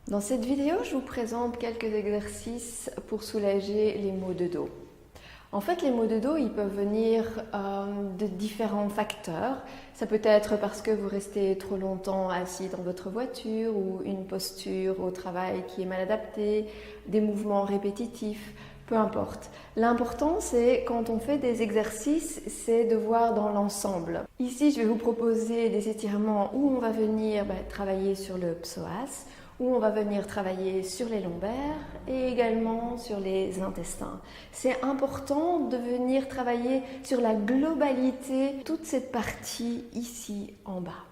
Dans cette vidéo, je vous présente quelques exercices pour soulager les maux de dos. En fait, les maux de dos, ils peuvent venir de différents facteurs. Ça peut être parce que vous restez trop longtemps assis dans votre voiture ou une posture au travail qui est mal adaptée, des mouvements répétitifs, peu importe. L'important, c'est quand on fait des exercices, c'est de voir dans l'ensemble. Ici, je vais vous proposer des étirements où on va venir travailler sur le psoas, où on va venir travailler sur les lombaires et également sur les intestins. C'est important de venir travailler sur la globalité, toute cette partie ici en bas.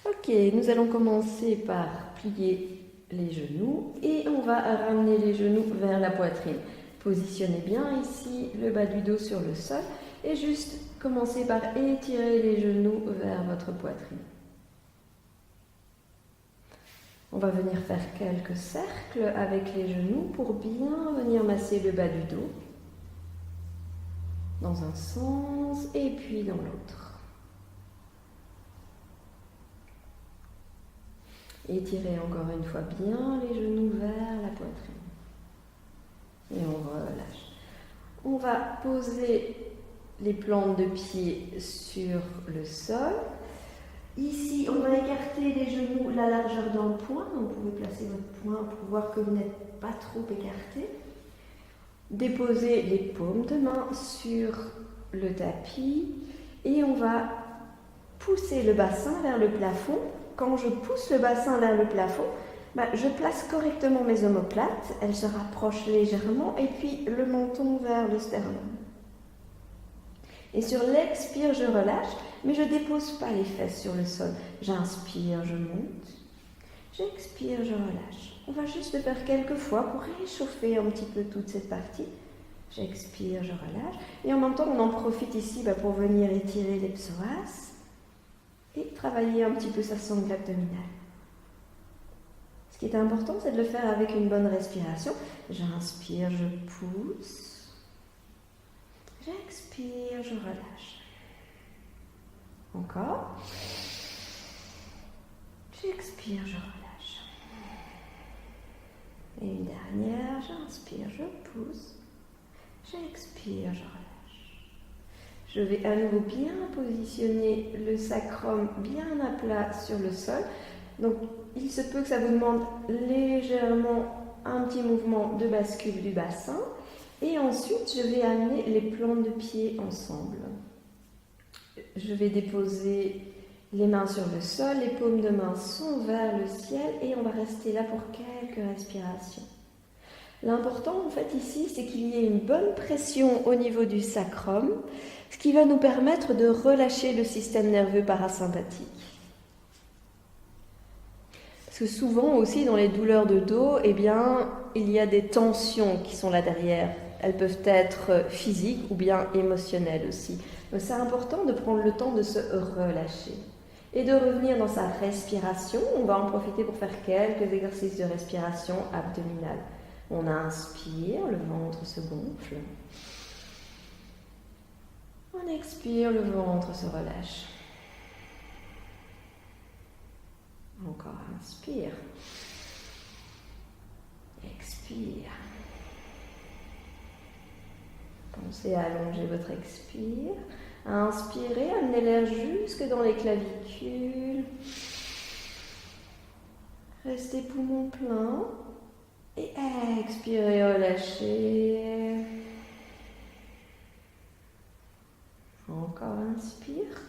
Ok, nous allons commencer par plier les genoux et on va ramener les genoux vers la poitrine. Positionnez bien ici le bas du dos sur le sol et juste commencez par étirer les genoux vers votre poitrine. On va venir faire quelques cercles avec les genoux pour bien venir masser le bas du dos dans un sens et puis dans l'autre. Étirez encore une fois bien les genoux vers la poitrine. Et on relâche. On va poser les plantes de pied sur le sol. Ici, on va écarter les genoux la largeur d'un poing. Vous pouvez placer votre poing pour voir que vous n'êtes pas trop écarté. Déposez les paumes de main sur le tapis et on va pousser le bassin vers le plafond. Quand je pousse le bassin vers le plafond, je place correctement mes omoplates. Elles se rapprochent légèrement et puis le menton vers le sternum. Et sur l'expire, je relâche, mais je ne dépose pas les fesses sur le sol. J'inspire, je monte. J'expire, je relâche. On va juste le faire quelques fois pour réchauffer un petit peu toute cette partie. J'expire, je relâche. Et en même temps, on en profite ici pour venir étirer les psoas et travailler un petit peu sa sangle abdominale. Ce qui est important, c'est de le faire avec une bonne respiration. J'inspire, je pousse. J'expire, je relâche. Encore. J'expire, je relâche. Et une dernière, j'inspire, je pousse. J'expire, je relâche. Je vais à nouveau bien positionner le sacrum bien à plat sur le sol. Donc, il se peut que ça vous demande légèrement un petit mouvement de bascule du bassin. Et ensuite, je vais amener les plantes de pied ensemble. Je vais déposer les mains sur le sol, les paumes de main sont vers le ciel et on va rester là pour quelques respirations. L'important en fait ici, c'est qu'il y ait une bonne pression au niveau du sacrum, ce qui va nous permettre de relâcher le système nerveux parasympathique. Parce que souvent aussi dans les douleurs de dos, il y a des tensions qui sont là derrière. Elles peuvent être physiques ou bien émotionnelles aussi. Donc c'est important de prendre le temps de se relâcher et de revenir dans sa respiration. On va en profiter pour faire quelques exercices de respiration abdominale. On inspire, le ventre se gonfle. On expire, le ventre se relâche. Encore inspire. Expire. Pensez à allonger votre expire. Inspirez, amenez l'air jusque dans les clavicules. Restez poumon plein. Et expirez, relâchez. Encore inspire.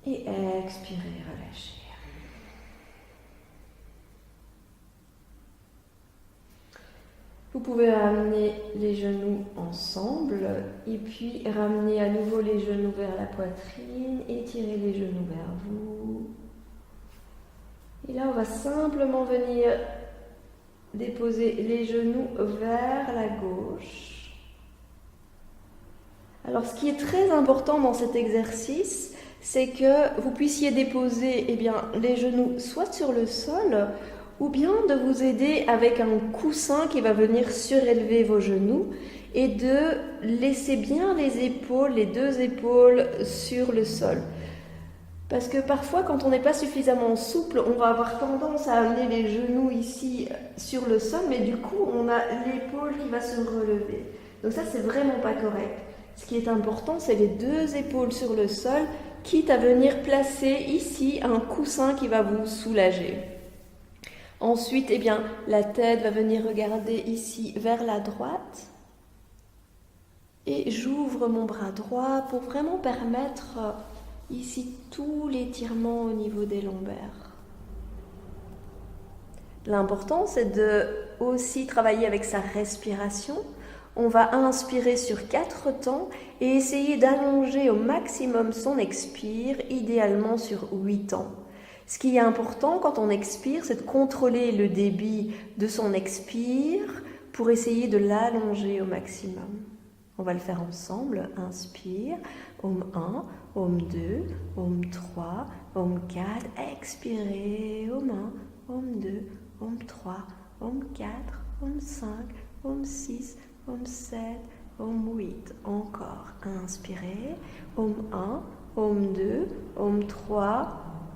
Et expirez, relâchez. Vous pouvez ramener les genoux ensemble et puis ramener à nouveau les genoux vers la poitrine, étirer les genoux vers vous. Et là, on va simplement venir déposer les genoux vers la gauche. Alors, ce qui est très important dans cet exercice, c'est que vous puissiez déposer les genoux soit sur le sol, ou bien de vous aider avec un coussin qui va venir surélever vos genoux et de laisser bien les épaules, les deux épaules sur le sol. Parce que parfois, quand on n'est pas suffisamment souple, on va avoir tendance à amener les genoux ici sur le sol, mais du coup, on a l'épaule qui va se relever. Donc ça, c'est vraiment pas correct. Ce qui est important, c'est les deux épaules sur le sol, quitte à venir placer ici un coussin qui va vous soulager. Ensuite, eh bien, la tête va venir regarder ici vers la droite. Et j'ouvre mon bras droit pour vraiment permettre ici tout l'étirement au niveau des lombaires. L'important, c'est de aussi travailler avec sa respiration. On va inspirer sur 4 temps et essayer d'allonger au maximum son expire, idéalement sur 8 temps. Ce qui est important quand on expire, c'est de contrôler le débit de son expire pour essayer de l'allonger au maximum. On va le faire ensemble. Inspire, Om 1, Om 2, Om 3, Om 4. Expirez, Om 1, Om 2, Om 3, Om 4, Om 5, Om 6, Om 7, Om 8. Encore. Inspirez, Om 1, Om 2, Om 3,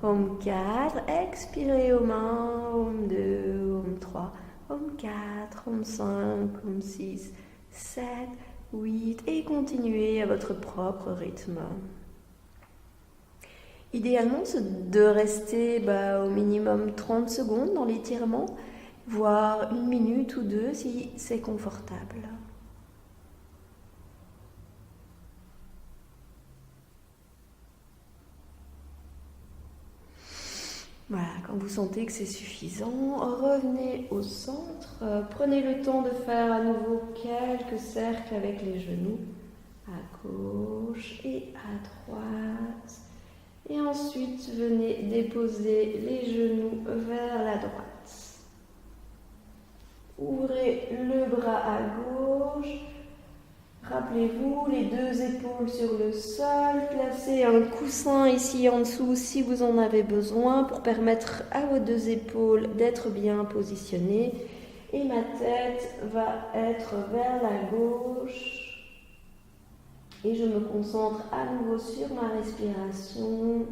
Om 4. Expirez, Om 1, Om 2, Om 3, Om 4, Om 5, Om 6, 7, 8 et continuez à votre propre rythme. Idéalement, c'est de rester au minimum 30 secondes dans l'étirement, voire 1 minute ou 2 si c'est confortable. Voilà, quand vous sentez que c'est suffisant, revenez au centre. Prenez le temps de faire à nouveau quelques cercles avec les genoux à gauche et à droite. Et ensuite, venez déposer les genoux vers la droite. Ouvrez le bras à gauche. Rappelez-vous, les deux épaules sur le sol. Placez un coussin ici en dessous si vous en avez besoin pour permettre à vos deux épaules d'être bien positionnées. Et ma tête va être vers la gauche. Et je me concentre à nouveau sur ma respiration.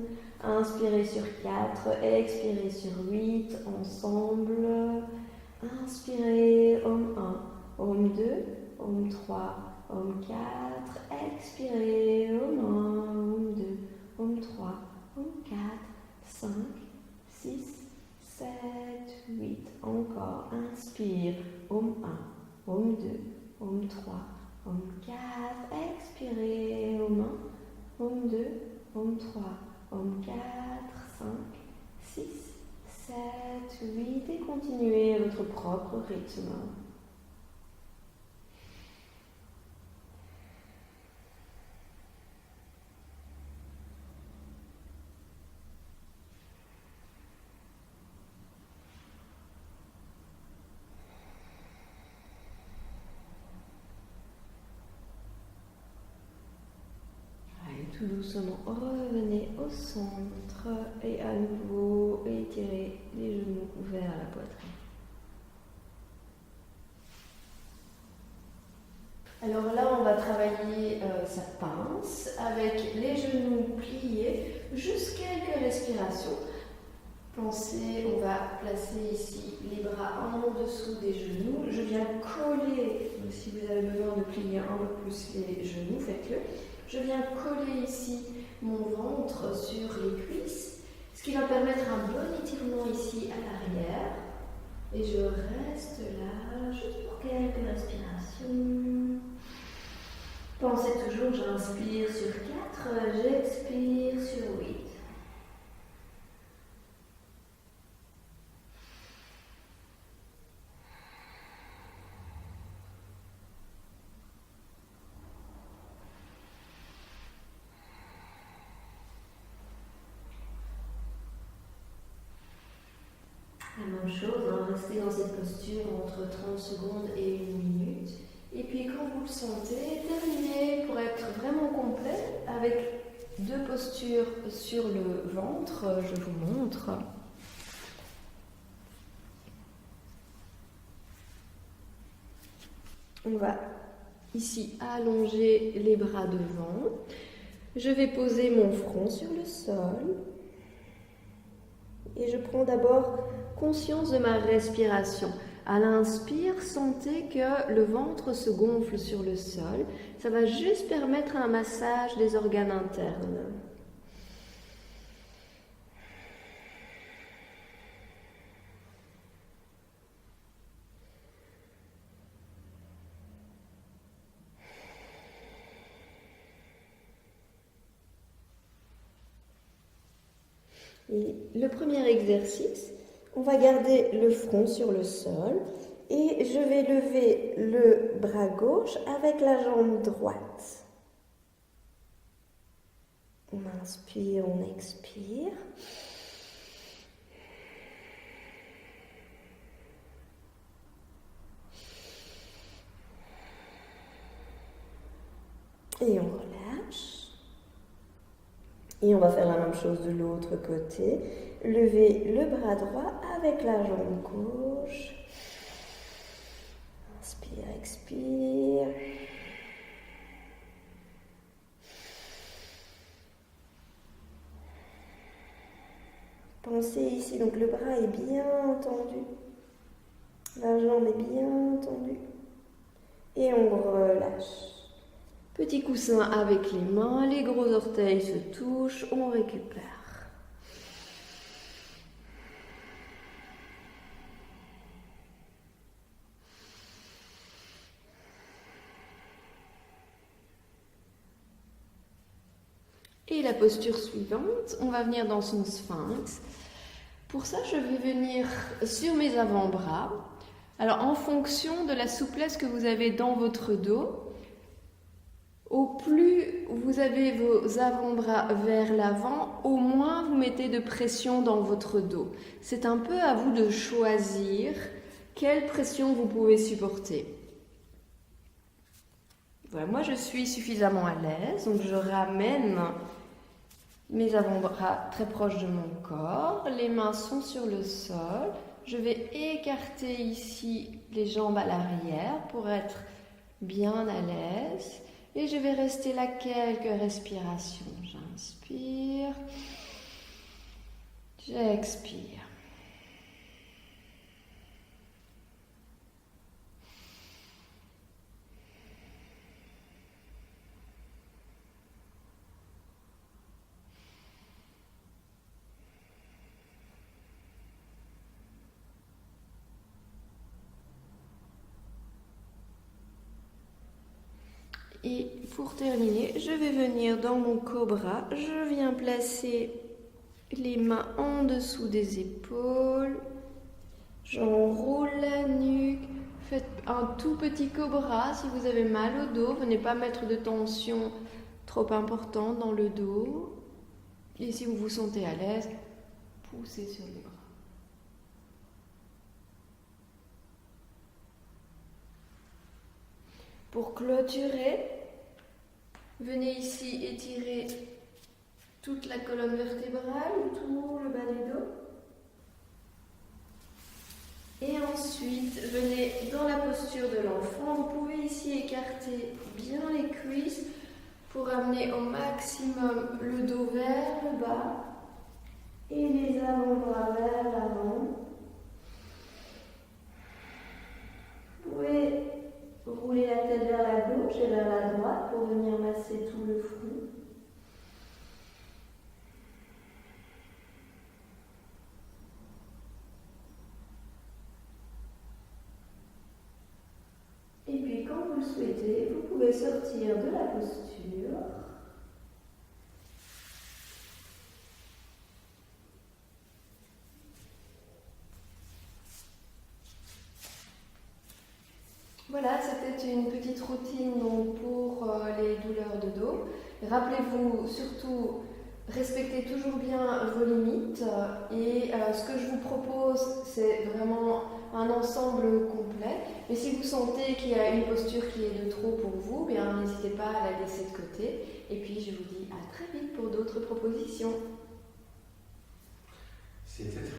Inspirez sur 4, expirez sur 8 ensemble. Inspirez, Om 1, Om 2, Om 3, Om 4, expirez, Om 1, Om 2, Om 3, Om 4, 5, 6, 7, 8. Encore, inspire, Om 1, Om 2, Om 3, Om 4, expirez, Om 1, Om 2, Om 3, Om 4, 5, 6, 7, 8 et continuez à votre propre rythme. Tout doucement, revenez au centre et à nouveau étirez les genoux vers la poitrine. Alors là, on va travailler sa pince avec les genoux pliés, juste quelques respirations. Pensez, on va placer ici les bras en dessous des genoux. Je viens coller, si vous avez besoin de plier un peu plus les genoux, faites-le. Je viens coller ici mon ventre sur les cuisses, ce qui va permettre un bon étirement ici à l'arrière. Et je reste là, juste pour quelques respirations. Pensez toujours, j'inspire sur 4, j'expire sur 8. La même chose, restez dans cette posture entre 30 secondes et 1 minute. Et puis quand vous le sentez, terminez pour être vraiment complet avec 2 postures sur le ventre. Je vous montre. On va ici allonger les bras devant. Je vais poser mon front sur le sol et je prends d'abord conscience de ma respiration. À l'inspire, sentez que le ventre se gonfle sur le sol. Ça va juste permettre un massage des organes internes. Et le premier exercice, on va garder le front sur le sol et je vais lever le bras gauche avec la jambe droite. On inspire, on expire. Et on relâche. Et on va faire la même chose de l'autre côté. Lever le bras droit avec la jambe gauche. Inspire, expire. Pensez ici, donc le bras est bien tendu. La jambe est bien tendue. Et on relâche. Petit coussin avec les mains, les gros orteils se touchent, on récupère. Et la posture suivante, on va venir dans son sphinx. Pour ça, je vais venir sur mes avant-bras. Alors, en fonction de la souplesse que vous avez dans votre dos, au plus vous avez vos avant-bras vers l'avant, au moins vous mettez de pression dans votre dos. C'est un peu à vous de choisir quelle pression vous pouvez supporter. Voilà, moi je suis suffisamment à l'aise, donc je ramène mes avant-bras très proches de mon corps, les mains sont sur le sol. Je vais écarter ici les jambes à l'arrière pour être bien à l'aise. Et je vais rester là quelques respirations. J'inspire, j'expire. Et pour terminer, je vais venir dans mon cobra. Je viens placer les mains en dessous des épaules. J'enroule la nuque. Faites un tout petit cobra. Si vous avez mal au dos, venez pas mettre de tension trop importante dans le dos. Et si vous vous sentez à l'aise, poussez sur les bras. Pour clôturer, venez ici étirer toute la colonne vertébrale, tout le bas du dos. Et ensuite, venez dans la posture de l'enfant. Vous pouvez ici écarter bien les cuisses pour amener au maximum le dos vers le bas et les avant-bras vers l'avant. Vous pouvez rouler la tête vers la gauche et vers la droite pour venir masser tout le front. Et puis quand vous le souhaitez, vous pouvez sortir de la posture. Voilà, c'était une petite routine donc, pour les douleurs de dos. Rappelez-vous surtout, respectez toujours bien vos limites et ce que je vous propose, c'est vraiment un ensemble complet. Mais si vous sentez qu'il y a une posture qui est de trop pour vous, bien n'hésitez pas à la laisser de côté. Et puis je vous dis à très vite pour d'autres propositions. C'était